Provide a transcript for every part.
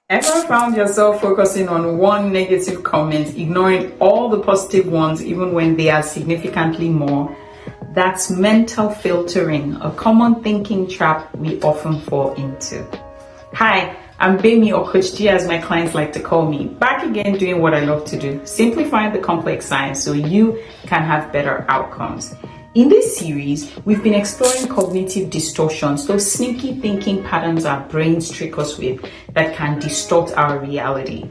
Ever found yourself focusing on one negative comment, ignoring all the positive ones even when they are significantly more? That's mental filtering, a common thinking trap we often fall into. Hi, I'm gbemi, or Coach G as my clients like to call me, back again doing what I love to do, simplifying the complex science so you can have better outcomes. In this series, we've been exploring cognitive distortions, those sneaky thinking patterns our brains trick us with that can distort our reality.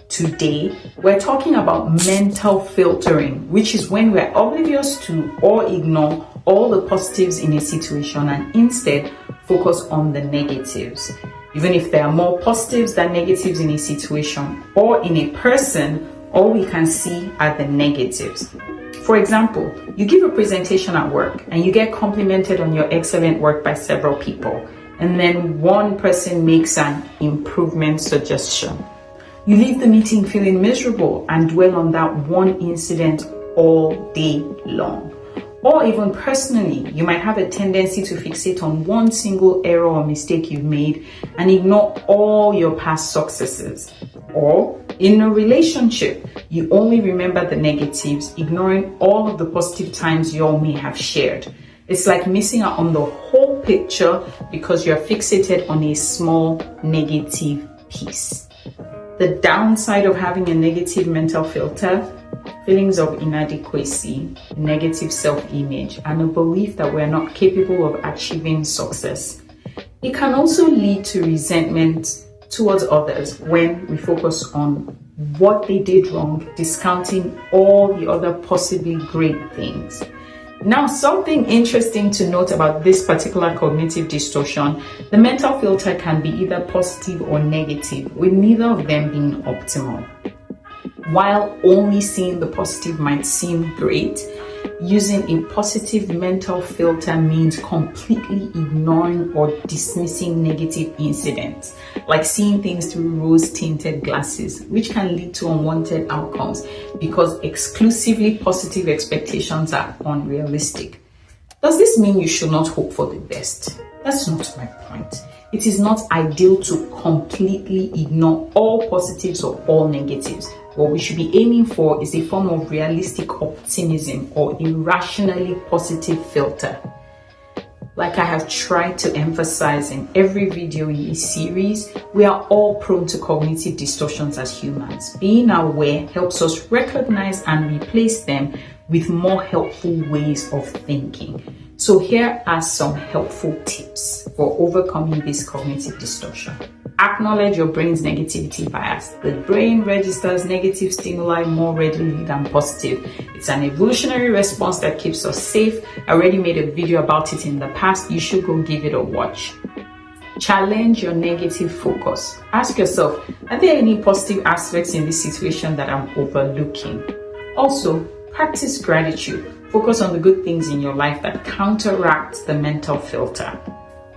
Today, we're talking about mental filtering, which is when we're oblivious to or ignore all the positives in a situation and instead focus on the negatives. Even if there are more positives than negatives in a situation or in a person, all we can see are the negatives. For example, you give a presentation at work and you get complimented on your excellent work by several people, and then one person makes an improvement suggestion. You leave the meeting feeling miserable and dwell on that one incident all day long. Or even personally, you might have a tendency to fixate on one single error or mistake you've made and ignore all your past successes. Or in a relationship, you only remember the negatives, ignoring all of the positive times you all may have shared. It's like missing out on the whole picture because you're fixated on a small negative piece. The downside of having a negative mental filter: feelings of inadequacy, negative self-image, and a belief that we're not capable of achieving success. It can also lead to resentment towards others when we focus on what they did wrong, discounting all the other possibly great things. Now, something interesting to note about this particular cognitive distortion: the mental filter can be either positive or negative, with neither of them being optimal. While only seeing the positive might seem great, using a positive mental filter means completely ignoring or dismissing negative incidents, like seeing things through rose-tinted glasses, which can lead to unwanted outcomes because exclusively positive expectations are unrealistic. Does this mean you should not hope for the best? That's not my point. It is not ideal to completely ignore all positives or all negatives. What we should be aiming for is a form of realistic optimism or a rationally positive filter. Like I have tried to emphasize in every video in this series, we are all prone to cognitive distortions as humans. Being aware helps us recognize and replace them with more helpful ways of thinking. So here are some helpful tips for overcoming this cognitive distortion. Acknowledge your brain's negativity bias. The brain registers negative stimuli more readily than positive. It's an evolutionary response that keeps us safe. I already made a video about it in the past. You should go give it a watch. Challenge your negative focus. Ask yourself, are there any positive aspects in this situation that I'm overlooking? Also, practice gratitude. Focus on the good things in your life that counteract the mental filter.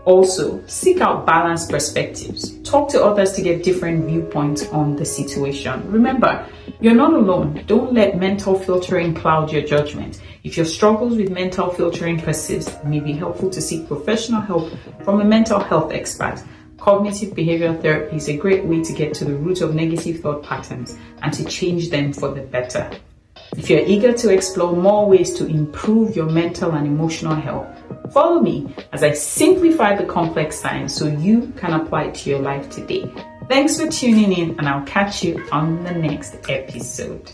Also, seek out balanced perspectives. Talk to others to get different viewpoints on the situation. Remember, you're not alone. Don't let mental filtering cloud your judgment. If your struggles with mental filtering persist, it may be helpful to seek professional help from a mental health expert. Cognitive behavioral therapy is a great way to get to the root of negative thought patterns and to change them for the better. If you're eager to explore more ways to improve your mental and emotional health, follow me as I simplify the complex science so you can apply it to your life today. Thanks for tuning in, and I'll catch you on the next episode.